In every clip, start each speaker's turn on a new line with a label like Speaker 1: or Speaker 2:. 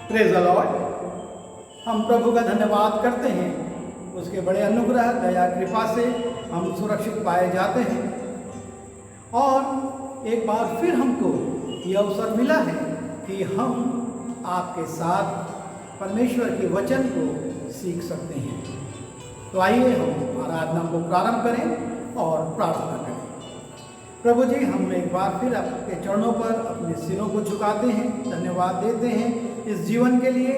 Speaker 1: Praise the Lord. हम प्रभु का धन्यवाद करते हैं, उसके बड़े अनुग्रह दया कृपा से हम सुरक्षित पाए जाते हैं और एक बार फिर हमको ये अवसर मिला है कि हम आपके साथ परमेश्वर के वचन को सीख सकते हैं। तो आइए हम आराधना को प्रारंभ करें और प्रार्थना करें। प्रभु जी, हम एक बार फिर आपके चरणों पर अपने सिरों को झुकाते हैं, धन्यवाद देते हैं इस जीवन के लिए,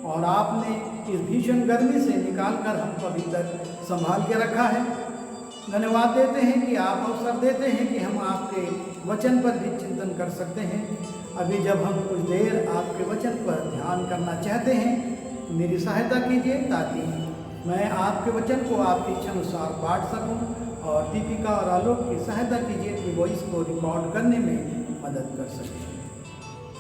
Speaker 1: और आपने इस भीषण गर्मी से निकाल कर हमको अभी तक संभाल के रखा है। धन्यवाद देते हैं कि आप अवसर देते हैं कि हम आपके वचन पर भी चिंतन कर सकते हैं। अभी जब हम कुछ देर आपके वचन पर ध्यान करना चाहते हैं, मेरी सहायता कीजिए ताकि मैं आपके वचन को आपकी इच्छा अनुसार बांट सकूं, और दीपिका और आलोक की सहायता कीजिए कि वो इसको रिकॉर्ड करने में मदद कर सके।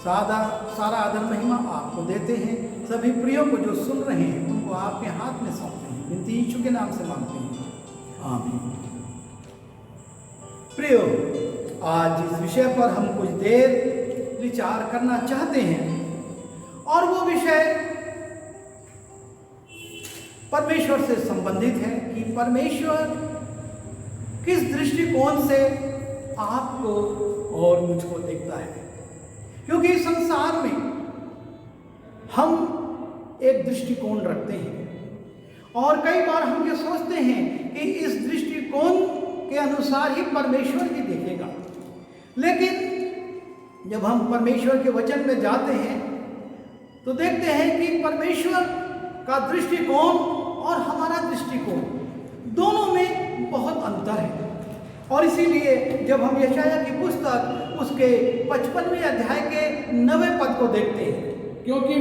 Speaker 1: सारा आदर महिमा आपको देते हैं। सभी प्रियों को जो सुन रहे हैं उनको आपके हाथ में सौंपते हैं, विनती यीशु के नाम से मांगते हैं, आमीन। प्रियो, आज इस विषय पर हम कुछ देर विचार करना चाहते हैं और वो विषय परमेश्वर से संबंधित है कि परमेश्वर किस दृष्टिकोण से आपको और मुझको देखता है। क्योंकि इस संसार में हम एक दृष्टिकोण रखते हैं और कई बार हम ये सोचते हैं कि इस दृष्टिकोण के अनुसार ही परमेश्वर भी देखेगा। लेकिन जब हम परमेश्वर के वचन में जाते हैं तो देखते हैं कि परमेश्वर का दृष्टिकोण और हमारा दृष्टिकोण दोनों में बहुत अंतर है। और इसीलिए जब हम यशायाह की पुस्तक उसके 55वें अध्याय के 9वें पद को देखते हैं,
Speaker 2: क्योंकि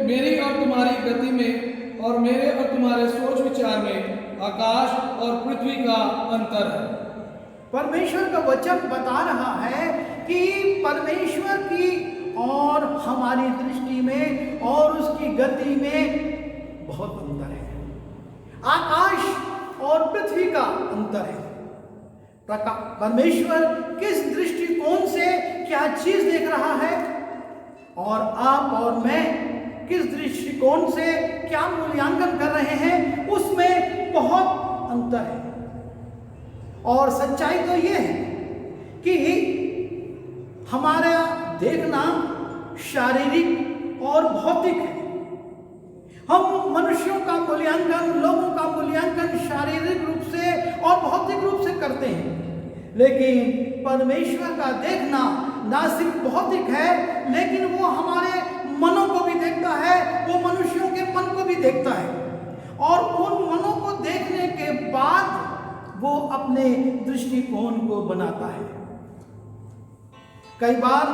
Speaker 2: मेरी और तुम्हारी गति में और मेरे और तुम्हारे सोच विचार में आकाश और पृथ्वी का अंतर है।
Speaker 1: परमेश्वर का वचन बता रहा है कि परमेश्वर की और हमारी दृष्टि में और उसकी गति में बहुत अंतर है। आकाश और पृथ्वी का अंतर है। परमेश्वर किस दृष्टिकोण से क्या चीज देख रहा है और आप और मैं किस दृष्टिकोण से क्या मूल्यांकन कर रहे हैं, उसमें बहुत अंतर है। और सच्चाई तो ये है कि हमारा देखना शारीरिक और भौतिक है। हम मनुष्यों का मूल्यांकन, लोगों का मूल्यांकन शारीरिक रूप से और भौतिक रूप से करते हैं, लेकिन परमेश्वर का देखना ना सिर्फ भौतिक है, लेकिन वो हमारे मनों को भी देखता है, वो मनुष्यों के मन को भी देखता है, और उन मनों को देखने के बाद वो अपने दृष्टिकोण को बनाता है। कई बार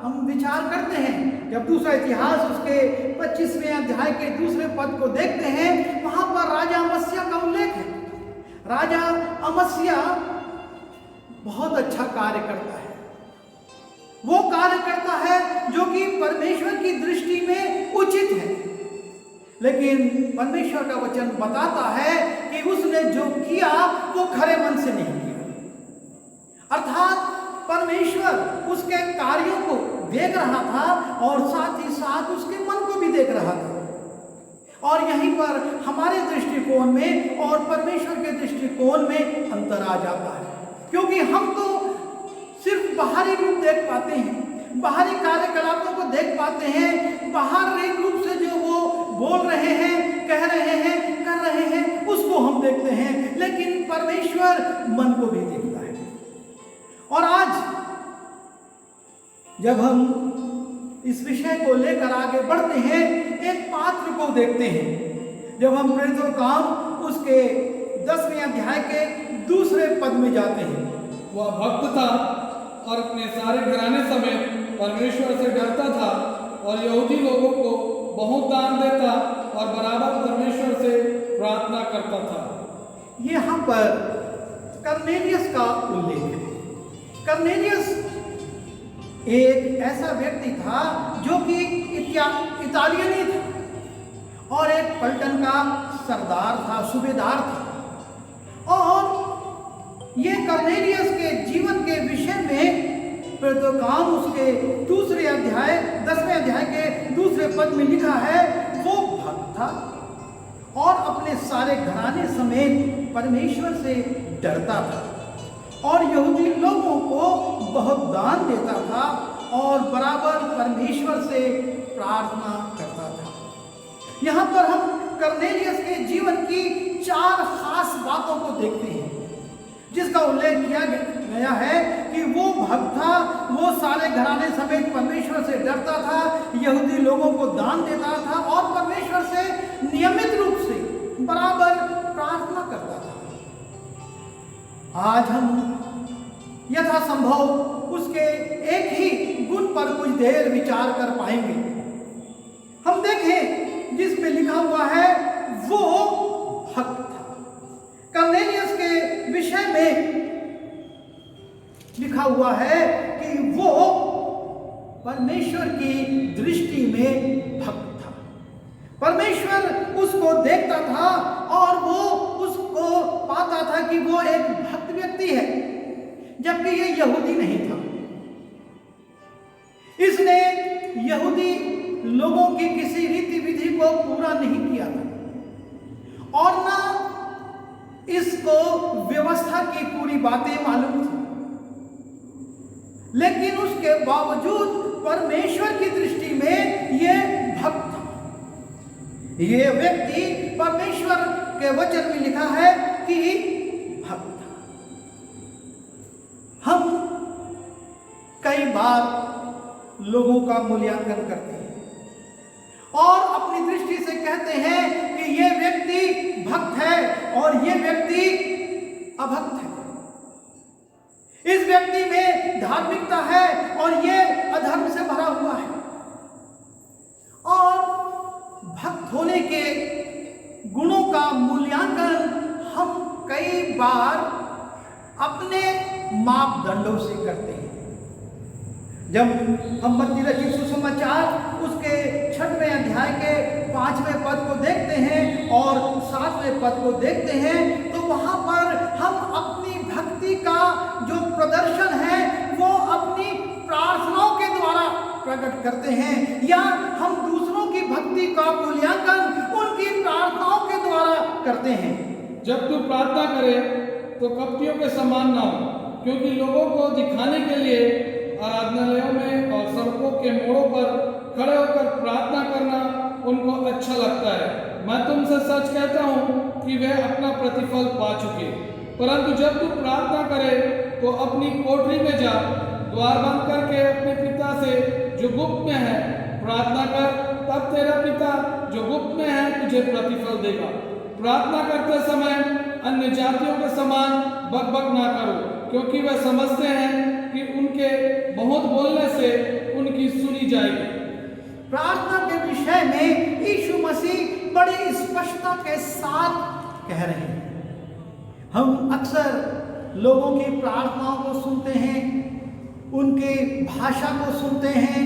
Speaker 1: हम विचार करते हैं, जब दूसरा इतिहास उसके 25वें अध्याय के 2 पद को देखते हैं, वहां पर राजा अमस्या का उल्लेख है। राजा अमस्या बहुत अच्छा कार्य करता है। वो कार्य करता है जो कि परमेश्वर की दृष्टि में उचित है, लेकिन परमेश्वर का वचन बताता है कि उसने जो किया वो खरे मन से नहीं किया। अर्थात परमेश्वर उसके कार्यों को देख रहा था और साथ ही साथ उसके मन को भी देख रहा था। और यहीं पर हमारे दृष्टिकोण में और परमेश्वर के दृष्टिकोण में अंतर आ जाता है, क्योंकि हम तो सिर्फ बाहरी रूप देख पाते हैं, बाहरी कार्यकलापों को देख पाते हैं, बाहरी रूप से जो वो बोल रहे हैं, कह रहे हैं, कर रहे हैं, उसको हम देखते हैं, लेकिन परमेश्वर मन को भी देखता है। और आज जब हम इस विषय को लेकर आगे बढ़ते हैं, एक पात्र को देखते हैं। जब हम प्रेरितों का काम उसके 10वें अध्याय के 2 पद में जाते हैं,
Speaker 2: वह भक्त था और अपने सारे घराने समेत परमेश्वर से डरता था और यहूदी लोगों को बहुत दान देता और बराबर परमेश्वर से प्रार्थना करता था।
Speaker 1: यहाँ पर कर्नेलियस का उल्लेख है। कर्नेलियस एक ऐसा व्यक्ति था जो कि इतालियनी था और एक पलटन का सरदार था, सूबेदार था। और ये कर्नेलियस के जीवन के विषय में प्रेरितों का काम उसके 2 अध्याय 10वें अध्याय के 2 दूसरे पद में लिखा है वो भक्त था और अपने सारे घराने समेत परमेश्वर से डरता था और यहूदी लोगों को बहुत दान देता था और बराबर परमेश्वर से प्रार्थना करता था। यहाँ पर हम कर्नेलियस के जीवन की 4 खास बातों को देखते हैं जिसका उल्लेख किया गया है कि वो भक्त था, वो सारे घराने समेत परमेश्वर से डरता था, यहूदी लोगों को दान देता था और परमेश्वर से नियमित रूप से बराबर प्रार्थना करता था। आज हम यथासंभव उसके एक ही गुण पर कुछ देर विचार कर पाएंगे। हम देखें जिसमें लिखा हुआ है वो भक्त था। कर्नेलियस के विषय में लिखा हुआ है कि वो परमेश्वर की दृष्टि में भक्त था। परमेश्वर उसको देखता था और वो उसको पाता था कि वो एक भक्त व्यक्ति है, जबकि ये यहूदी नहीं था। इसने यहूदी लोगों की किसी रीति विधि को पूरा नहीं किया था और ना इसको व्यवस्था की पूरी बातें मालूम थी, लेकिन उसके बावजूद परमेश्वर की दृष्टि में यह भक्त था। यह व्यक्ति परमेश्वर के वचन में लिखा है कि भक्त था। हम कई बार लोगों का मूल्यांकन करते हैं और अपनी दृष्टि से कहते हैं कि यह व्यक्ति भक्त है और यह व्यक्ति अभक्त है। इस व्यक्ति में धार्मिकता है और यह अधर्म से भरा हुआ है। और भक्त होने के गुणों का मूल्यांकन हम कई बार अपने मापदंडों से करते हैं। जब हम मत्ती रचित सुसमाचार उसके 6वें अध्याय के 5वें पद को देखते हैं और 7वें पद को देखते हैं तो वहां पर हम अपनी भक्ति का जो प्रदर्शन है वो अपनी प्रार्थनाओं के द्वारा प्रकट करते हैं, या हम दूसरों की भक्ति का मूल्यांकन उनकी प्रार्थनाओं के द्वारा करते हैं।
Speaker 2: जब तू प्रार्थना करे तो कपटियों के समान ना हो, क्योंकि लोगों को दिखाने के लिए आराधनालयों में और सड़कों के मोड़ों पर खड़े होकर प्रार्थना करना उनको अच्छा लगता है। मैं तुमसे सच कहता हूँ कि वे अपना प्रतिफल पा चुके। परंतु जब तू प्रार्थना करे तो अपनी कोठरी में जा, द्वार बंद करके अपने पिता से जो गुप्त में है प्रार्थना कर, तब तेरा पिता जो गुप्त में है तुझे प्रतिफल देगा। प्रार्थना करते समय अन्य जातियों के समान बकबक ना करो, क्योंकि वे समझते हैं कि उनके बहुत बोलने से उनकी सुनी जाएगी।
Speaker 1: प्रार्थना के विषय में यीशु मसीह बड़ी स्पष्टता के साथ कह रहे हैं। हम अक्सर लोगों की प्रार्थनाओं को सुनते हैं, उनके भाषा को सुनते हैं,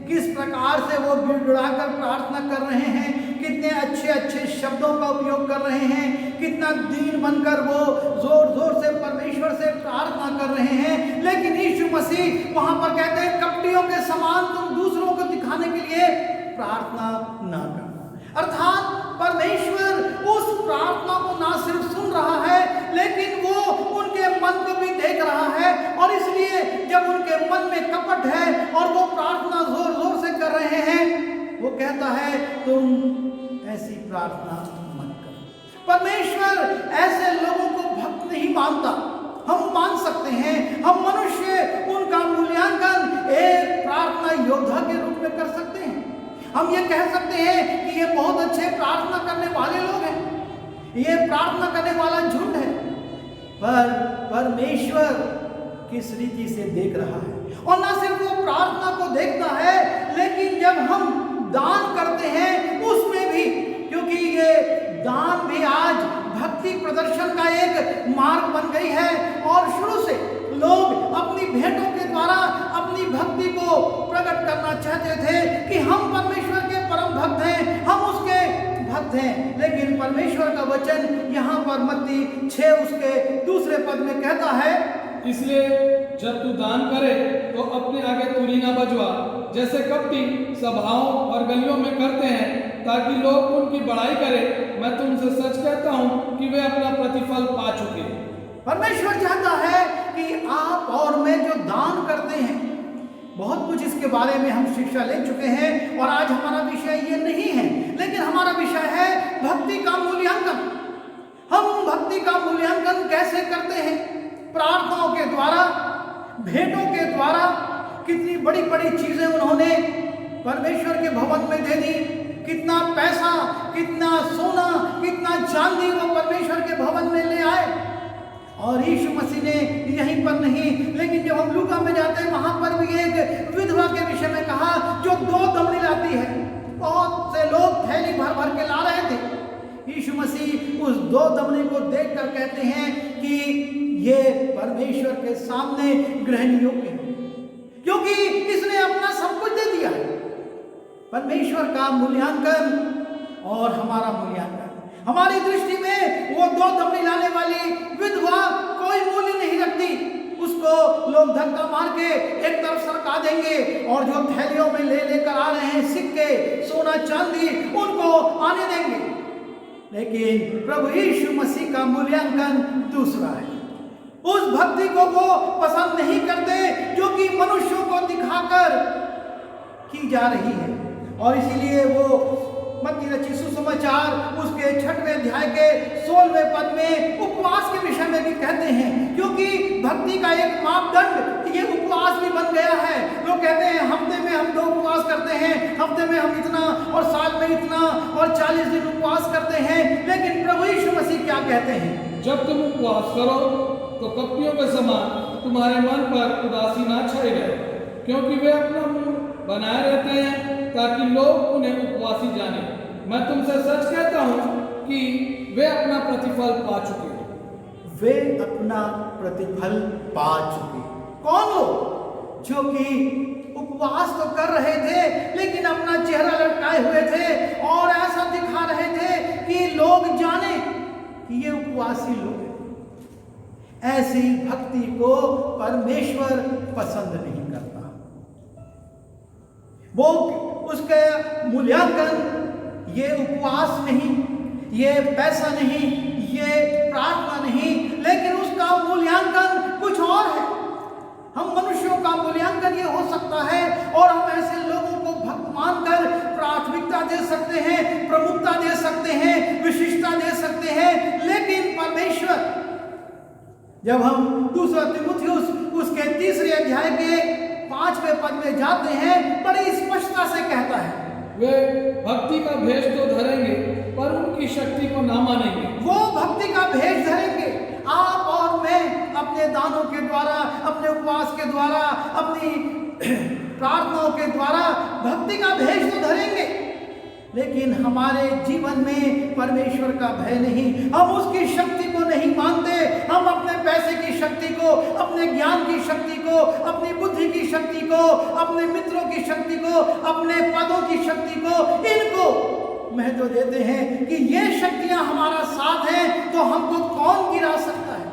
Speaker 1: किस प्रकार से वो गिड़गिड़ाकर प्रार्थना कर रहे हैं, कितने अच्छे अच्छे शब्दों का उपयोग कर रहे हैं, कितना दीन बनकर वो जोर जोर से परमेश्वर से प्रार्थना कर रहे हैं। लेकिन यीशु मसीह वहां पर कहते हैं कपटियों के समान तुम दूसरों को दिखाने के लिए प्रार्थना ना करना। अर्थात परमेश्वर उस प्रार्थना को ना सिर्फ सुन रहा है लेकिन वो उनके मन को भी देख रहा है, और इसलिए जब उनके मन में कपट है और वो प्रार्थना जोर जोर से कर रहे हैं, वो कहता है तुम ऐसी प्रार्थना मत करो। परमेश्वर ऐसे लोगों को भक्त नहीं मानता। हम मान सकते हैं, हम मनुष्य उनका मूल्यांकन एक प्रार्थना योद्धा के रूप में कर सकते हैं। हम ये कह सकते हैं कि ये बहुत अच्छे प्रार्थना करने वाले लोग हैं, ये प्रार्थना करने वाला झुंड है, पर परमेश्वर किस रीति से देख रहा है। और ना सिर्फ वो प्रार्थना को देखता है लेकिन जब हम दान करते हैं उसमें भी, क्योंकि ये दान भी आज भक्ति प्रदर्शन का एक मार्ग बन गई है और शुरू से लोग अपनी भेंटों के द्वारा अपनी भक्ति को प्रकट करना चाहते थे कि हम परमेश्वर के परम भक्त हैं, हम उसके भक्त हैं। लेकिन परमेश्वर का वचन यहाँ पर मत्ती 6 उसके 2 पद में कहता है,
Speaker 2: इसलिए जब तू दान करे तो अपने आगे तुरी ना बजवा, जैसे कपटी सभाओं और गलियों में करते हैं ताकि लोग उनकी बड़ाई करें, मैं तुमसे सच कहता हूं कि वे अपना प्रतिफल पा चुके हैं।
Speaker 1: परमेश्वर चाहता है कि आप और मैं जो दान करते हैं, बहुत कुछ इसके बारे में हम शिक्षा ले चुके हैं और आज हमारा विषय ये नहीं है, लेकिन हमारा विषय है भक्ति का मूल्यांकन। हम भक्ति का मूल्यांकन कैसे करते हैं? प्रार्थनाओं के द्वारा, भेंटों के द्वारा। कितनी बड़ी बड़ी चीजें उन्होंने परमेश्वर के भवन में दे दी, कितना पैसा, कितना सोना, कितना चांदी वो परमेश्वर के भवन में ले आए। और यीशु मसीह ने यहीं पर नहीं, लेकिन जब हम लूका में जाते हैं वहां पर भी एक विधवा के विषय में कहा जो 2 दमड़ी लाती है। बहुत से लोग थैली भर भर के ला रहे थे। यीशु मसीह उस 2 दमड़ी को देखकर कहते हैं कि ये परमेश्वर के सामने ग्रहण योग्य है, क्योंकि इसने अपना सब कुछ दे दिया। परमेश्वर का मूल्यांकन और हमारा मूल्यांकन, हमारी दृष्टि में वो 2 दमड़ी लाने वाली विधवा कोई मूल्य नहीं रखती। उसको लोग धक्का मार के एक तरफ सरका देंगे और जो थैलियों में लेकर आ रहे हैं सिक्के, सोना चांदी, उनको आने देंगे। लेकिन प्रभु यीशु मसीह का मूल्यांकन दूसरा है। उस भक्ति को वो पसंद नहीं करते जो कि मनुष्यों को दिखाकर की जा रही है। और इसीलिए वो मत्ती रचित सुसमाचार उसके 6वें अध्याय के 16वें पद में उपवास के विषय में भी कहते हैं, क्योंकि भक्ति का एक मापदंड ये उपवास भी बन गया है। लोग कहते हैं हफ्ते में हम 2 उपवास करते हैं, हफ्ते में हम इतना और साल में इतना और 40 दिन उपवास करते हैं। लेकिन प्रभु यीशु मसीह क्या कहते हैं?
Speaker 2: जब तुम उपवास करो तो कपटियों के समान तुम्हारे मन पर उदासी ना छाई रहे, क्योंकि वे अपना मुंह बनाए रहते हैं ताकि लोग उन्हें उपवासी जाने। मैं तुमसे सच कहता हूं कि वे अपना प्रतिफल पा चुके हैं।
Speaker 1: वे अपना प्रतिफल पा चुके। कौन लोग? जो कि उपवास तो कर रहे थे लेकिन अपना चेहरा लटकाए हुए थे और ऐसा दिखा रहे थे कि लोग जाने कि ये उपवासी लोग हैं। ऐसी भक्ति को परमेश्वर पसंद नहीं करता। वो उसके मूल्यांकन ये उपवास नहीं, ये पैसा नहीं, ये प्रार्थना नहीं, लेकिन उसका मूल्यांकन कुछ और है। हम मनुष्यों का मूल्यांकन ये हो सकता है और हम ऐसे लोगों को भक्त मानकर प्राथमिकता दे सकते हैं, प्रमुखता दे सकते हैं, विशिष्टता दे सकते हैं। लेकिन परमेश्वर, जब हम 2 तीमुथियुस उसके 3 अध्याय के 5वें पद में जाते हैं, बड़ी स्पष्टता से कहता है
Speaker 2: वे भक्ति का भेष तो धरेंगे पर उनकी शक्ति को ना मानेंगे।
Speaker 1: वो भक्ति का भेष धरेंगे। आप और मैं अपने दानों के द्वारा, अपने उपवास के द्वारा, अपनी प्रार्थनाओं के द्वारा भक्ति का भेष तो धरेंगे, लेकिन हमारे जीवन में परमेश्वर का भय नहीं। हम उसकी शक्ति को नहीं मानते। हम अपने पैसे की शक्ति को, अपने ज्ञान की शक्ति को, अपनी बुद्धि की शक्ति को, अपने मित्रों की शक्ति को, अपने पदों की शक्ति को, इनको महत्व देते हैं कि ये शक्तियां हमारा साथ हैं तो हमको कौन गिरा सकता है।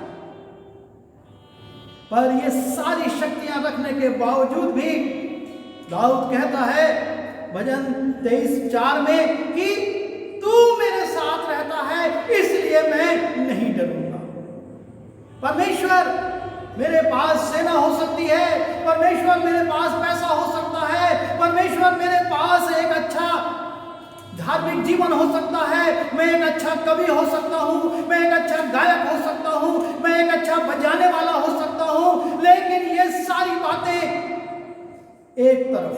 Speaker 1: पर ये सारी शक्तियां रखने के बावजूद भी दाऊद कहता है भजन 23:4 में कि तू मेरे साथ रहता है इसलिए मैं नहीं डरूंगा। परमेश्वर मेरे पास सेना हो सकती है, परमेश्वर मेरे पास पैसा हो सकता है, परमेश्वर मेरे पास एक अच्छा धार्मिक जीवन हो सकता है, मैं एक अच्छा कवि हो सकता हूँ, मैं एक अच्छा गायक हो सकता हूँ, मैं एक अच्छा बजाने वाला हो सकता हूँ, लेकिन ये सारी बातें एक तरफ।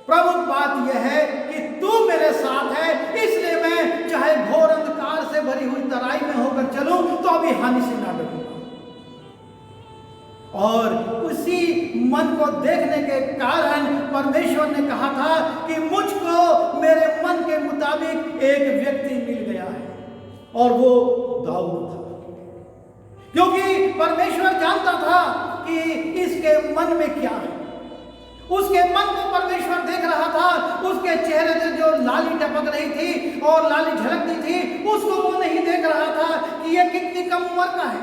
Speaker 1: प्रमुख बात यह है कि तू मेरे साथ है, इसलिए मैं चाहे घोर अंधकार से भरी हुई तराई में होकर चलूं तो अभी हानि से ना डरूंगा। और उसी मन को देखने के कारण परमेश्वर ने कहा था कि मुझको मेरे मन के मुताबिक एक व्यक्ति मिल गया है और वो दाऊद था, क्योंकि परमेश्वर जानता था कि इसके मन में क्या है। उसके मन को परमेश्वर देख रहा था। उसके चेहरे से जो लाली टपक रही थी और लाली झलकती थी, उसको वो नहीं देख रहा था कि ये कितनी कम उम्र का है।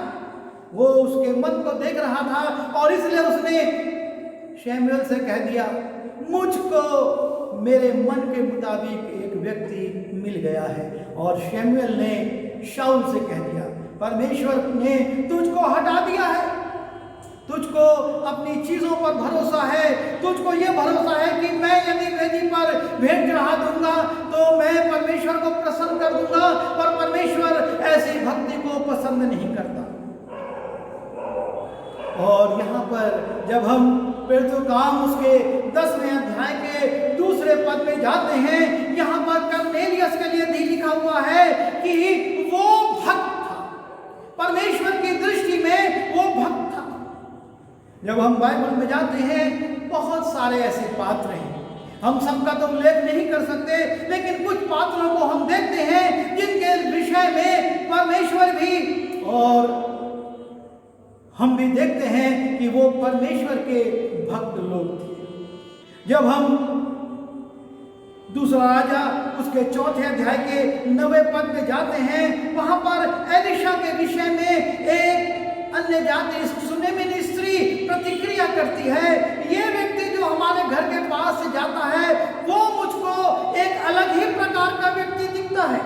Speaker 1: वो उसके मन को देख रहा था और इसलिए उसने शमूएल से कह दिया, मुझको मेरे मन के मुताबिक एक व्यक्ति मिल गया है। और शमूएल ने शाऊल से कह दिया, परमेश्वर ने तुझको हटा दिया है, तुझको अपनी चीजों पर भरोसा है, तुझको यह भरोसा है कि मैं यदि वेदी पर भेंट चढ़ा दूंगा तो मैं परमेश्वर को प्रसन्न कर दूंगा, और परमेश्वर ऐसी भक्ति को पसंद नहीं करता। और यहाँ पर जब हम प्रेरितों के काम उसके 10वें अध्याय के दूसरे पद में जाते हैं, यहाँ पर कर्नेलियस के लिए भी लिखा हुआ है कि वो भक्त था, परमेश्वर की दृष्टि में वो भक्त था। जब हम बाइबल में जाते हैं, बहुत सारे ऐसे पात्र हैं, हम सबका तो उल्लेख नहीं कर सकते, लेकिन कुछ पात्रों को हम देखते हैं जिनके विषय में परमेश्वर भी और हम भी देखते हैं कि वो परमेश्वर के भक्त लोग थे। जब हम दूसरा राजा उसके 4थे अध्याय के 9वें पद में जाते हैं, वहां पर एलिशा के विषय में एक अन्य जाति सुनेमी स्त्री प्रतिक्रिया करती है, ये व्यक्ति जो हमारे घर के पास से जाता है वो मुझको एक अलग ही प्रकार का व्यक्ति दिखता है।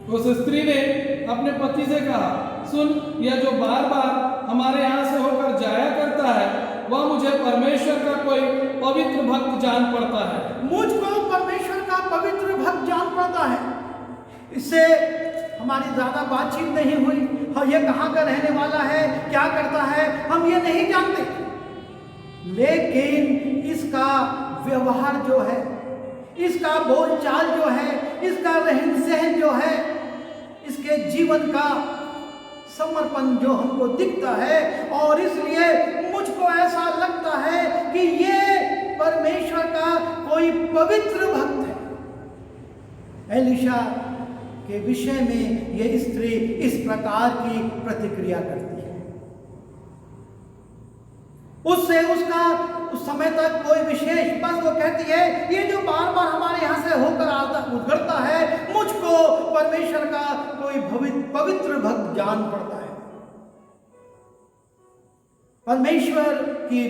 Speaker 2: उस स्त्री ने अपने पति से कहा, सुन, यह जो बार बार हमारे यहाँ से होकर जाया करता है वह मुझे परमेश्वर का कोई पवित्र भक्त जान पड़ता है।
Speaker 1: मुझको परमेश्वर का पवित्र भक्त जान पड़ता है। इससे हमारी ज्यादा बातचीत नहीं हुई, और ये कहाँ का रहने वाला है, क्या करता है, हम ये नहीं जानते, लेकिन इसका व्यवहार जो है, इसका बोलचाल जो है, इसका रहन सहन जो है, इसके जीवन का समर्पण जो हमको दिखता है, और इसलिए मुझको ऐसा लगता है कि ये परमेश्वर का कोई पवित्र भक्त है। एलिशा के विषय में ये स्त्री इस प्रकार की प्रतिक्रिया करती है। उससे उसका उस समय तक कोई विशेष, बस वो कहती है ये जो बार बार हमारे यहाँ से होकर आता उतरता है, मुझको परमेश्वर का कोई पवित्र भक्त जान पड़ता है। परमेश्वर की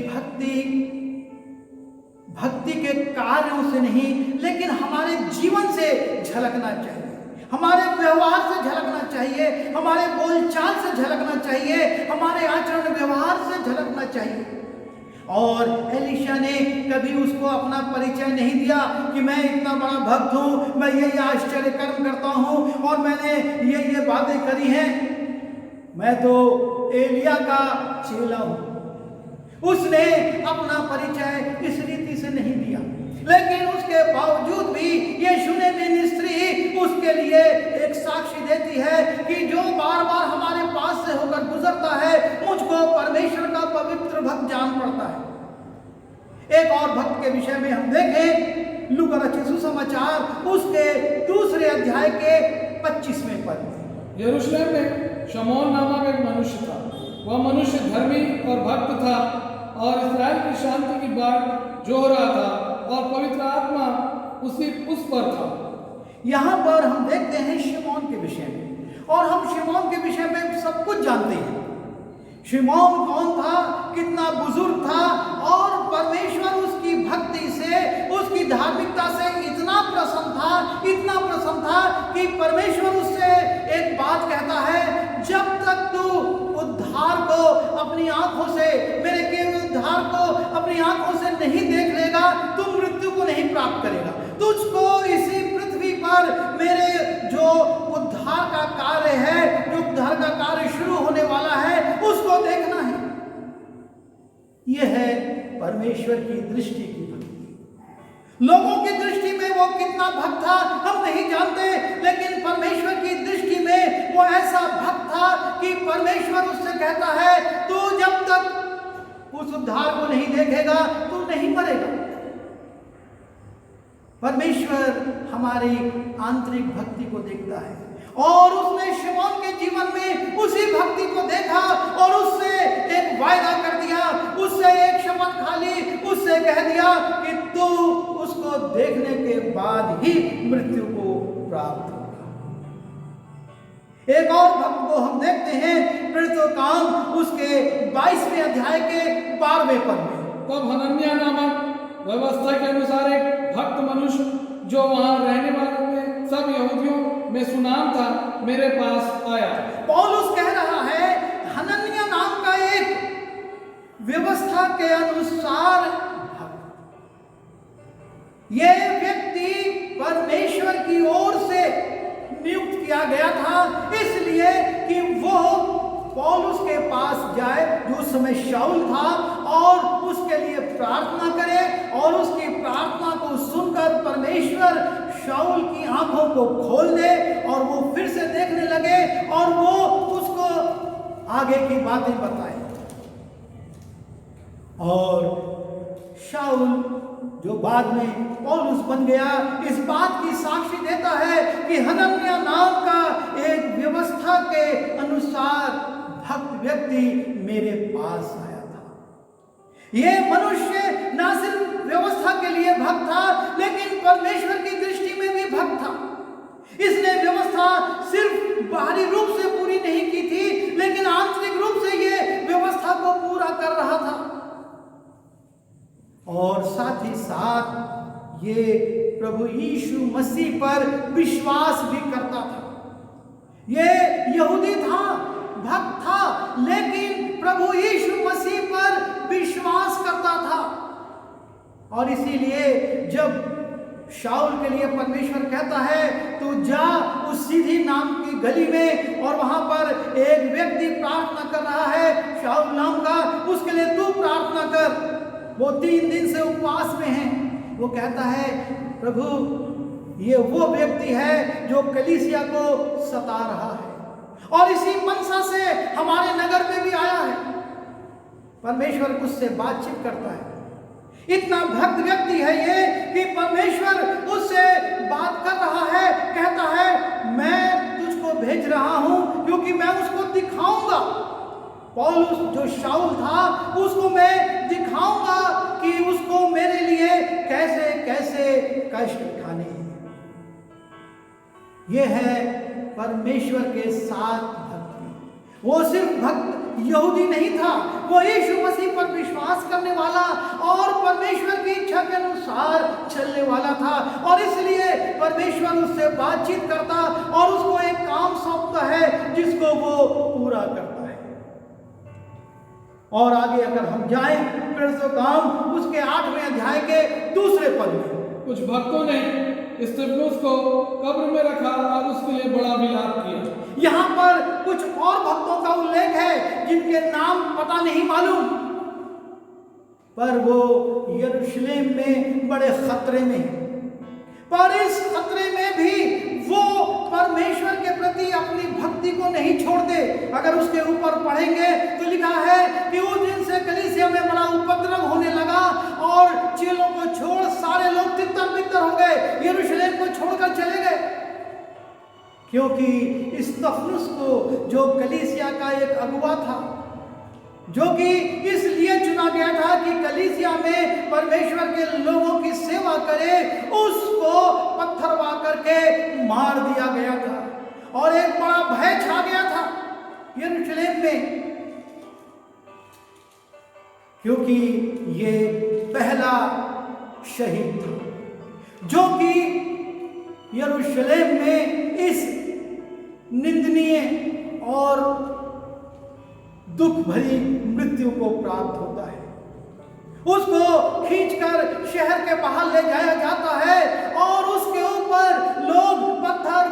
Speaker 1: भक्ति के कार्यों से नहीं, लेकिन हमारे जीवन से झलकना चाहिए, हमारे व्यवहार से झलकना चाहिए, हमारे बोलचाल से झलकना चाहिए, हमारे आचरण व्यवहार से झलकना चाहिए। और एलिशा ने कभी उसको अपना परिचय नहीं दिया कि मैं इतना बड़ा भक्त हूँ, मैं ये आश्चर्य कर्म करता हूँ और मैंने ये बातें करी हैं, मैं तो एलिया का चेला हूँ। उसने अपना परिचय इस रीति से नहीं दिया, लेकिन उसके बावजूद भी ये शूनेमी स्त्री उसके लिए एक साक्षी देती है कि जो बार बार हमारे पास से होकर गुजरता है, मुझको परमेश्वर का पवित्र भक्त जान पड़ता है। एक और भक्त के विषय में हम देखें, लूका रचित सुसमाचार उसके 2 अध्याय के 25वें पद।
Speaker 2: यरूशलेम में शमौन नामक एक मनुष्य था। वह मनुष्य धर्मी और भक्त था और इस्राएल की शांति की बाट जोह रहा था और पवित्र आत्मा उस पर था।
Speaker 1: यहाँ पर हम देखते हैं शिमोन के विषय में, और हम शिमोन के विषय में सब कुछ जानते हैं। शिमोन कौन था, कितना बुजुर्ग था, और परमेश्वर उसकी भक्ति से, उसकी धार्मिकता से इतना प्रसन्न था कि परमेश्वर उससे एक बात कहता है, जब तक तू उद्धार को अपनी आंखों से, मेरे के उद्धार को अपनी आंखों से नहीं देख लेगा, तू मृत्यु को नहीं प्राप्त करेगा। तुझको इसी पृथ्वी पर मेरे जो उद्धार का कार्य है, जो उद्धार का कार्य शुरू होने वाला है, उसको देखना है। यह है परमेश्वर की दृष्टि की भक्ति। लोगों की दृष्टि में वो कितना भक्त था हम नहीं जानते, लेकिन परमेश्वर की दृष्टि में वो ऐसा भक्त था कि परमेश्वर उससे कहता है, तू जब तक उस उद्धार को नहीं देखेगा तू नहीं मरेगा। परमेश्वर हमारी आंतरिक भक्ति को देखता है, और उसने शिमोन के जीवन में उसी भक्ति को देखा और उससे एक वायदा कर दिया, उससे एक शपथ खा ली, उससे कह दिया कि तू उसको देखने के बाद ही मृत्यु को प्राप्त होगा। एक और भक्त को हम देखते हैं प्रेरितों के काम उसके 22वें अध्याय के 12वें पद में।
Speaker 2: तब हनन्याह नामक व्यवस्था के अनुसार एक भक्त मनुष्य जो वहां रहने वालों में सब यहूदियों में सुनाम था, मेरे पास आया।
Speaker 1: पौलुस कह रहा है हनन्याह नाम का एक व्यवस्था के अनुसार ये व्यक्ति परमेश्वर की ओर से नियुक्त किया गया था, इसलिए कि वो पौलुस के पास जाए जो उस समय शाऊल था और उसके लिए प्रार्थना करे और उसकी प्रार्थना को सुनकर परमेश्वर शाऊल की आंखों को खोल दे और वो फिर से देखने लगे और वो उसको आगे की बातें बताए। और शाऊल जो बाद में पौलुस बन गया, इस बात की साक्षी देता है कि हनन्याह नाम का एक व्यवस्था के अनुसार भक्त व्यक्ति मेरे पास आया था। यह मनुष्य न सिर्फ व्यवस्था के लिए भक्त था, लेकिन परमेश्वर की दृष्टि में भी भक्त था। इसने व्यवस्था सिर्फ बाहरी रूप से पूरी नहीं की थी, लेकिन आंतरिक रूप से यह व्यवस्था को पूरा कर रहा था। और साथ ही साथ ये प्रभु यीशु मसीह पर विश्वास भी करता था। ये यहूदी था, भक्त था, लेकिन प्रभु यीशु मसीह पर विश्वास करता था। और इसीलिए जब शाऊल के लिए परमेश्वर कहता है तो जा उस सीधी नाम की गली में, और वहां पर एक व्यक्ति प्रार्थना कर रहा है शाऊल नाम का, उसके लिए तू प्रार्थना कर। वो 3 दिन से उपवास में है। वो कहता है प्रभु ये वो व्यक्ति है जो कलीसिया को सता रहा है और इसी मनसा से हमारे नगर में भी आया है। परमेश्वर उससे बातचीत करता है। इतना भक्त व्यक्ति है ये कि परमेश्वर उससे बात कर रहा है, कहता है मैं तुझको भेज रहा हूं क्योंकि मैं उसको दिखाऊंगा। पौलुस जो शाऊल था उसको मैं दिखाऊंगा कि उसको मेरे लिए कैसे कैसे कष्ट उठाने हैं। यह है परमेश्वर के साथ भक्ति। वो सिर्फ भक्त यहूदी नहीं था, वो यीशु मसीह पर विश्वास करने वाला और परमेश्वर की इच्छा के अनुसार चलने वाला था। और इसलिए परमेश्वर उससे बातचीत करता और उसको एक काम सौंपता है जिसको वो पूरा करता है। और आगे अगर हम जाएं फिर से काम उसके 8वें अध्याय के 2 पद में,
Speaker 2: कुछ भक्तों ने स्तिफनुस को कब्र में रखा और उसके लिए बड़ा विलाप किया।
Speaker 1: यहाँ पर कुछ और भक्तों का उल्लेख है जिनके नाम पता नहीं मालूम, पर वो यरूशलेम में बड़े खतरे में हैं। पर इस खतरे में भी वो परमेश्वर के प्रति अपनी भक्ति को नहीं छोड़ते। अगर उसके ऊपर पढ़ेंगे तो लिखा है कि उस दिन से कलीसिया में बड़ा उपद्रव होने लगा और चेलों को छोड़ सारे लोग तितर-बितर हो गए, यरूशलेम को छोड़कर चले गए। क्योंकि स्तिफनुस को जो कलीसिया का एक अगुवा था, जो कि इसलिए चुना गया था कि कलीसिया में परमेश्वर के लोगों की सेवा करे, उसको पत्थरवा करके मार दिया गया था और एक बड़ा भय छा गया था यरूशलेम में, क्योंकि ये पहला शहीद था जो कि यरूशलेम में इस निंदनीय और दुख भरी मृत्यु को प्राप्त होता है। उसको खींचकर शहर के बाहर ले जाया जाता है और उसके ऊपर लोग पत्थर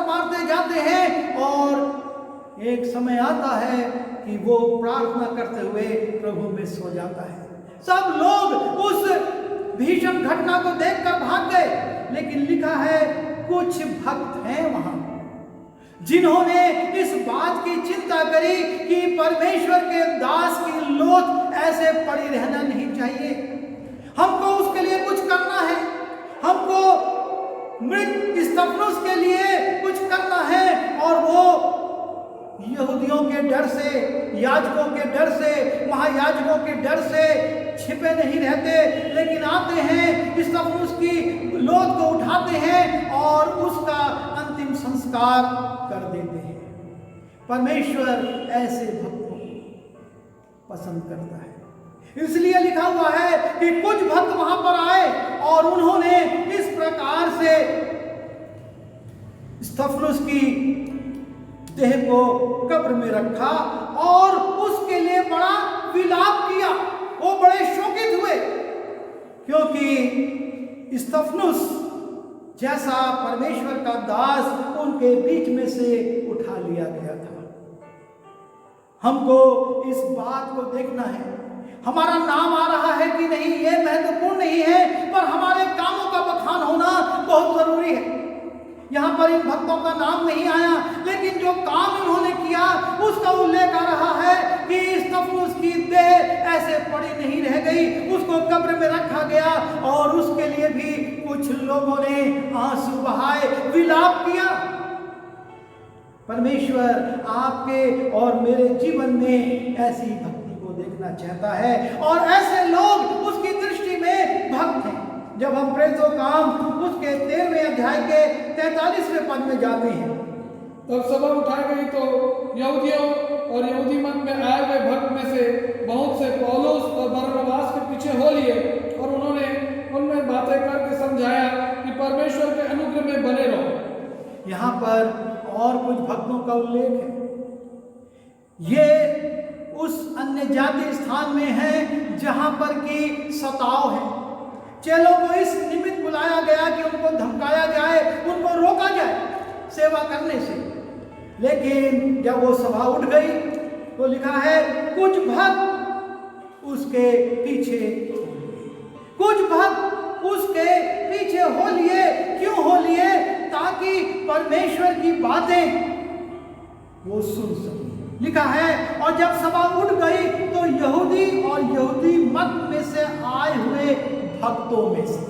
Speaker 1: मारते जाते हैं। और एक समय आता है कि वो प्रार्थना करते हुए प्रभु में सो जाता है। सब लोग उस भीषण घटना को देखकर भाग गए, लेकिन लिखा है कुछ भक्त हैं वहां जिन्होंने इस बात की चिंता करी कि परमेश्वर के दास की लोथ ऐसे पड़ी रहना नहीं चाहिए, हमको उसके लिए कुछ करना है, हमको मृत स्तिफनुस के लिए कुछ करना है। और वो यहूदियों के डर से, याजकों के डर से, महायाजकों के डर से छिपे नहीं रहते, लेकिन आते हैं स्तिफनुस की लोथ को उठाते हैं और उसका अंतिम संस्कार कर देते हैं। परमेश्वर ऐसे भक्तों को पसंद करता है। इसलिए लिखा हुआ है कि कुछ भक्त वहां पर आए और उन्होंने इस प्रकार से स्तिफनुस की देह को कब्र में रखा और उसके लिए बड़ा विलाप किया। वो बड़े शोकित हुए क्योंकि स्तिफनुस जैसा परमेश्वर का दास उनके बीच में से उठा लिया गया था। हमको इस बात को देखना है, हमारा नाम आ रहा है कि नहीं ये महत्वपूर्ण नहीं है, पर हमारे कामों का बखान होना बहुत जरूरी है। यहाँ पर इन भक्तों का नाम नहीं आया, लेकिन जो काम इन्होंने किया उसका उल्लेख आ रहा है कि स्तिफनुस की देह ऐसे पड़ी नहीं रह गई, उसको कब्र में रखा गया और उसके लिए भी कुछ लोगों ने आंसू बहाए, विलाप किया। परमेश्वर आपके और मेरे जीवन में ऐसी भक्ति को देखना चाहता है और ऐसे लोग उसकी दृष्टि में भक्त हैं। जब हम प्रेरितों काम उसके 13वें अध्याय के 43वें पद में जाते हैं,
Speaker 2: तब सभा उठाई गई तो यहूदियों और यहूदी मत में आए हुए भक्त में से बहुत से पौलुस और बरनबास के पीछे हो लिए और उन्होंने उनमें बातें करके समझाया कि परमेश्वर के अनुग्रह में बने रहो।
Speaker 1: यहाँ पर और कुछ भक्तों का उल्लेख है। ये उस अन्य जाति स्थान में है जहां पर कि सताव है। चेलों को इस निमित्त बुलाया गया कि उनको धमकाया जाए, उनको रोका जाए सेवा करने से। लेकिन जब वो सभा उठ गई तो लिखा है कुछ भक्त उसके पीछे हो लिए। कुछ भक्त उसके पीछे हो लिए। क्यों हो लिए? ताकि परमेश्वर की बातें वो सुन सके। लिखा है और जब सभा उठ गई तो यहूदी और यहूदी मत में से आए हुए भक्तों में से,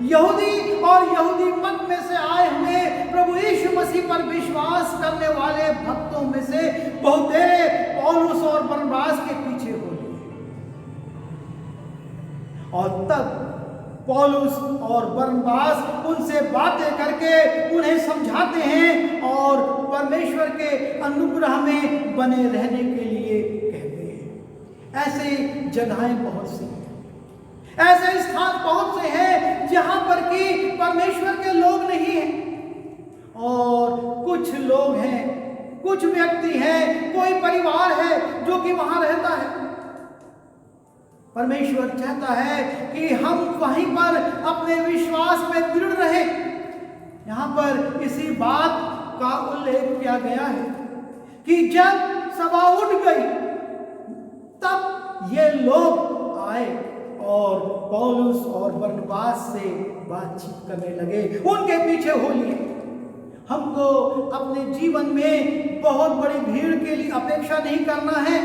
Speaker 1: यहूदी और यहूदी मत में से आए हुए प्रभु यीशु मसीह पर विश्वास करने वाले भक्तों में से बहुतेरे पौलुस और बरनबास के पीछे हो लिए। और तब पौलुस और बरनबास उनसे बातें करके उन्हें समझाते हैं और परमेश्वर के अनुग्रह में बने रहने के लिए कहते हैं। ऐसे जगहें बहुत सी हैं, ऐसे स्थान बहुत से हैं जहां पर कि परमेश्वर के लोग नहीं हैं और कुछ लोग हैं, कुछ व्यक्ति हैं, कोई परिवार है जो कि वहां रहता है। परमेश्वर चाहता है कि हम वहीं पर अपने विश्वास में दृढ़ रहें। यहाँ पर इसी बात का उल्लेख किया गया है कि जब सभा उठ गई तब ये लोग आए और पौलुस और बरनबास से बातचीत करने लगे, उनके पीछे हो लिए। हमको अपने जीवन में बहुत बड़ी भीड़ के लिए अपेक्षा नहीं करना है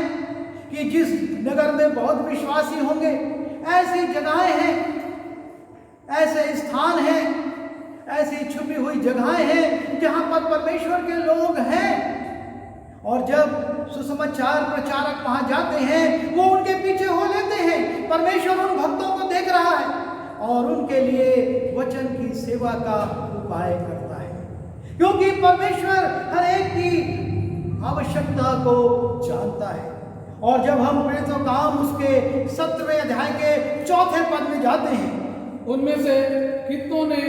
Speaker 1: कि जिस नगर में बहुत विश्वासी होंगे, ऐसी जगहें हैं, ऐसे स्थान हैं, ऐसी छुपी हुई जगहें हैं जहां पर परमेश्वर के लोग हैं। और जब सुसमाचार प्रचारक वहां जाते हैं वो उनके पीछे हो लेते हैं। परमेश्वर उन भक्तों को देख रहा है और उनके लिए वचन की सेवा का उपाय करता है, क्योंकि परमेश्वर हर एक की आवश्यकता को जानता है। और जब हम प्रेरितों का काम उसके 17वें अध्याय के 4थे पद में जाते हैं,
Speaker 2: उनमें से कितनों ने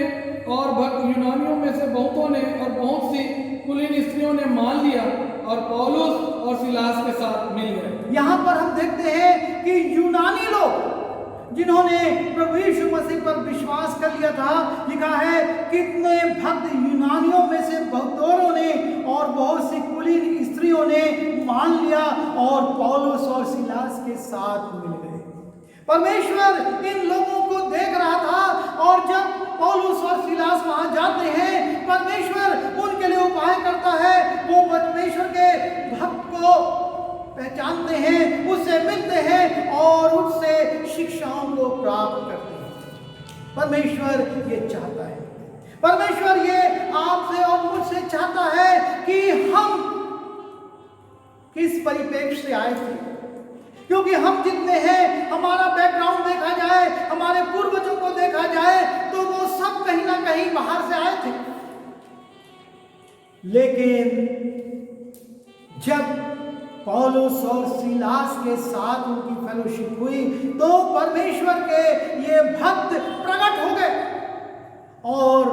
Speaker 2: और भक्त यूनानियों में से बहुतों ने और बहुत सी कुलीन स्त्रियों ने मान लिया और पौलुस और सिलास के साथ मिल गए।
Speaker 1: यहाँ पर हम देखते हैं कि यूनानी लोग जिन्होंने प्रभु यीशु मसीह पर विश्वास कर लिया था, लिखा है कितने भक्त यूनानियों में से बहुतों ने और बहुत सी कुलीन स्त्रियों ने मान लिया और पौलुस और सिलास के साथ मिल गए। परमेश्वर इन लोगों को देख रहा था और जब पौलुस और सिलास वहां जाते हैं, परमेश्वर उनके लिए उपाय करता है। वो परमेश्वर के भक्त को पहचानते हैं, उससे मिलते हैं और उससे शिक्षाओं को प्राप्त करते हैं। परमेश्वर ये चाहता है, परमेश्वर ये आपसे और मुझसे चाहता है कि हम किस परिप्रेक्ष्य से आए थे, क्योंकि हम जितने हैं, हमारा बैकग्राउंड देखा जाए, हमारे पूर्वजों को देखा जाए तो वो सब कहीं ना कहीं बाहर से आए थे। लेकिन जब पौलुस और सीलास के साथ उनकी फेलोशिप हुई तो परमेश्वर के ये भक्त प्रकट हो गए और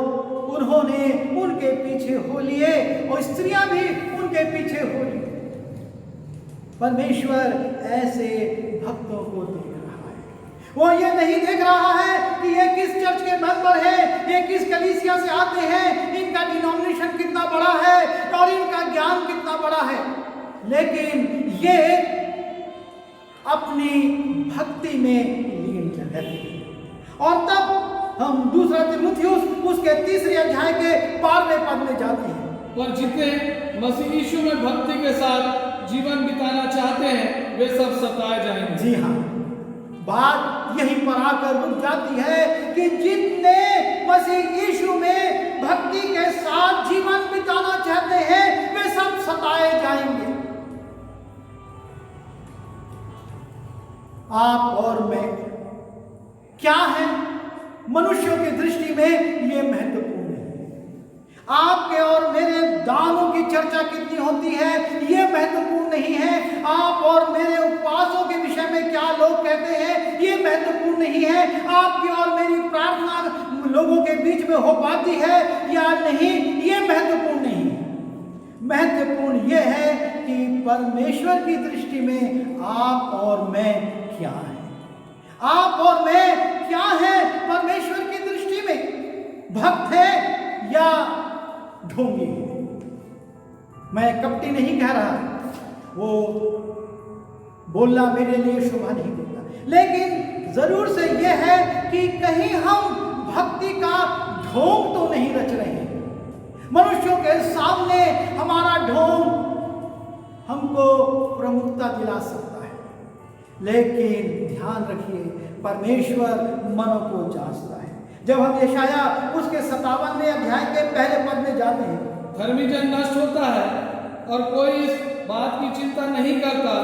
Speaker 1: उन्होंने उनके पीछे हो लिए और स्त्रियां भी उनके पीछे हो ली। परमेश्वर ऐसे भक्तों को देख रहा है। वो ये नहीं देख रहा है कि ये किस चर्च के मेंबर हैं, ये किस कलीसिया से आते हैं, इनका डिनोमिनेशन कितना बड़ा है और इनका ज्ञान कितना बड़ा है, लेकिन ये अपनी भक्ति में लीन रहते हैं। और तब हम दूसरा तीमुथियुस उसके 3 अध्याय के 12वें पद में जाते हैं।
Speaker 2: पर जितने मसीह यीशु में भक्ति के साथ जीवन बिताना चाहते हैं वे सब सताए जाएंगे।
Speaker 1: जी हाँ, बात यहीं पर आकर रुक जाती है कि जितने मसीह यीशु में भक्ति के साथ जीवन बिताना चाहते हैं वे सब सताए जाएंगे। आप और मैं क्या है मनुष्यों की दृष्टि में ये महत्वपूर्ण है। आपके और मेरे दानों की चर्चा कितनी होती है ये महत्वपूर्ण नहीं है। आप और मेरे उपवासों के विषय में क्या लोग कहते हैं ये महत्वपूर्ण नहीं है। आपकी और मेरी प्रार्थना लोगों के बीच में हो पाती है या नहीं ये महत्वपूर्ण नहीं है। महत्वपूर्ण ये है कि परमेश्वर की दृष्टि में आप और मैं क्या है, आप और मैं क्या है परमेश्वर की दृष्टि में, भक्त है या ढोंगी है। मैं कपटी नहीं कह रहा, वो बोलना मेरे लिए शोभा नहीं देता, लेकिन जरूर से यह है कि कहीं हम भक्ति का ढोंग तो नहीं रच रहे हैं। मनुष्यों के सामने हमारा ढोंग हमको प्रमुखता दिला सकता है, लेकिन ध्यान रखिए परमेश्वर मनों को जांचता है। जब हम यशाया उसके 57वें अध्याय के पहले पद में जाते हैं,
Speaker 2: धर्मी जन नष्ट होता है और कोई इस बात की चिंता नहीं करता।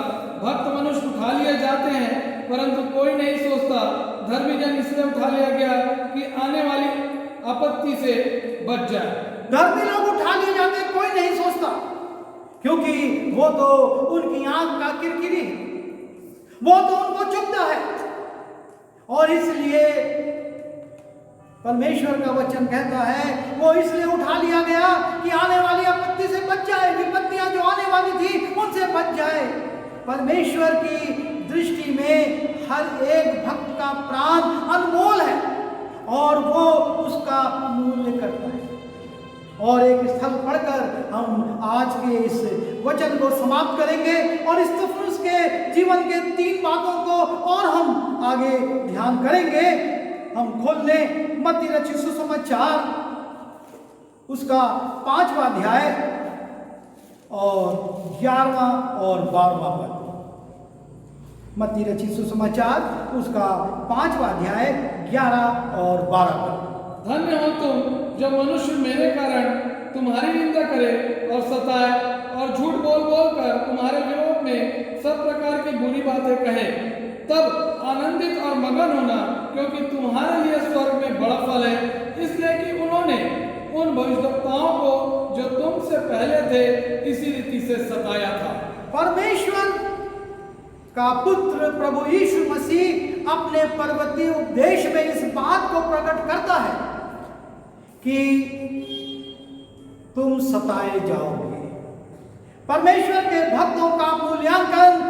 Speaker 2: भक्त मनुष्य उठा लिए जाते हैं परंतु कोई नहीं सोचता। धर्मी जन इसलिए उठा लिया गया कि आने वाली आपत्ति से बच जाए।
Speaker 1: धर्मी लोग उठा लिए जाते कोई नहीं सोचता, क्योंकि वो तो उनकी आंख का किरकिरी है, वो तो उनको चुभता है। और इसलिए परमेश्वर का वचन कहता है वो इसलिए उठा लिया गया कि आने वाली आपत्ति से बच जाए, विपत्तियां जो आने वाली थी उनसे बच जाए। परमेश्वर की दृष्टि में हर एक भक्त का प्राण अनमोल है और वो उसका मूल्य करता है। और एक स्थल पढ़कर हम आज के इस वचन को समाप्त करेंगे और स्तिफनुस के जीवन के 3 बातों को और हम आगे ध्यान करेंगे। हम खोल लें मत्ती रचित सुसमाचार उसका 5वां अध्याय और 11वां और 12वां पद। मत्ती रचित सुसमाचार उसका 5वां अध्याय 11 और 12 पद।
Speaker 2: धन्य हो तुम जब मनुष्य मेरे कारण तुम्हारी निंदा करे और सताए और झूठ बोल बोल कर तुम्हारे विरोध में सब प्रकार की बुरी बातें कहे। तब आनंदित और मगन होना, क्योंकि तुम्हारे लिए स्वर्ग में बड़ा फल है, इसलिए कि उन्होंने उन भविष्यवक्ताओं को जो तुमसे पहले थे इसी रीति से सताया था। परमेश्वर
Speaker 1: का पुत्र प्रभु यीशु मसीह अपने पर्वतीय उपदेश में इस बात को प्रकट करता है कि तुम सताए जाओगे। परमेश्वर के भक्तों का मूल्यांकन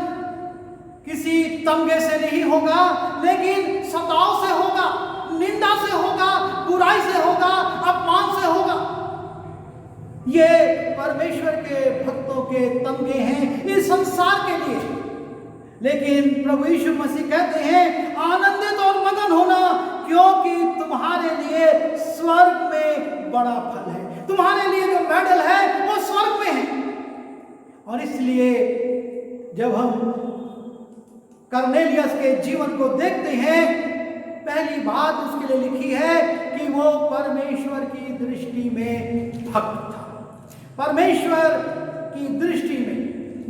Speaker 1: किसी तमगे से नहीं होगा, लेकिन सताव से होगा, निंदा से होगा, बुराई से होगा, अपमान से होगा। ये परमेश्वर के भक्तों के तमगे हैं इस संसार के लिए, लेकिन प्रभु यीशु मसीह कहते हैं आनंदित और मगन होना, क्योंकि तुम्हारे लिए स्वर्ग में बड़ा फल है। तुम्हारे लिए जो मेडल है वो स्वर्ग में है। और इसलिए जब हम कर्नेलियस के जीवन को देखते हैं, पहली बात उसके लिए लिखी है कि वो परमेश्वर की दृष्टि में भक्त था। परमेश्वर की दृष्टि में,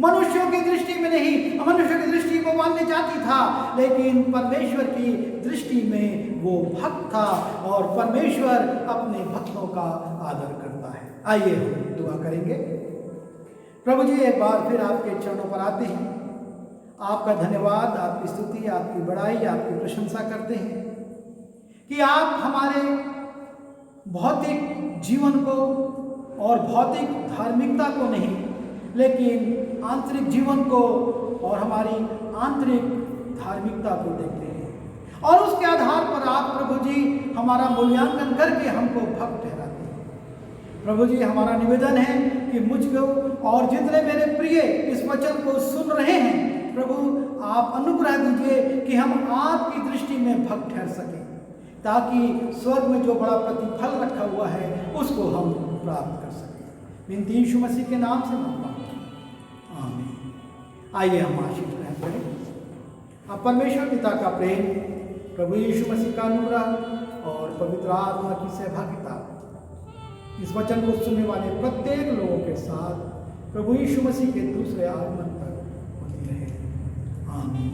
Speaker 1: मनुष्यों की दृष्टि में नहीं, मनुष्य की दृष्टि को मानने जाती था, लेकिन परमेश्वर की दृष्टि में वो भक्त था और परमेश्वर अपने भक्तों का आदर करता है। आइए हम दुआ करेंगे। प्रभु जी एक बार फिर आपके चरणों पर आते हैं, आपका धन्यवाद, आपकी स्तुति, आपकी बड़ाई, आपकी प्रशंसा करते हैं कि आप हमारे भौतिक जीवन को और भौतिक धार्मिकता को नहीं, लेकिन आंतरिक जीवन को और हमारी आंतरिक धार्मिकता को देखते हैं, और उसके आधार पर आप प्रभु जी हमारा मूल्यांकन करके हमको भक्त ठहराते हैं। प्रभु जी हमारा निवेदन है कि मुझको और जितने मेरे प्रिय इस वचन को सुन रहे हैं, प्रभु आप अनुग्रह दीजिए कि हम आपकी दृष्टि में भक्त ठहर सकें, ताकि स्वर्ग में जो बड़ा प्रतिफल रखा हुआ है उसको हम प्राप्त कर सकें। विनती यीशु मसीह के नाम से मांगता हूं, आमीन। आइए हम आशीष ग्रहण करें। अब परमेश्वर पिता का प्रेम, प्रभु यीशु मसीह का अनुग्रह और पवित्र आत्मा की सहभागिता इस वचन को सुनने वाले प्रत्येक लोगों के साथ प्रभु यीशु मसीह के दूसरे आगमन तक होती रहे, आमीन।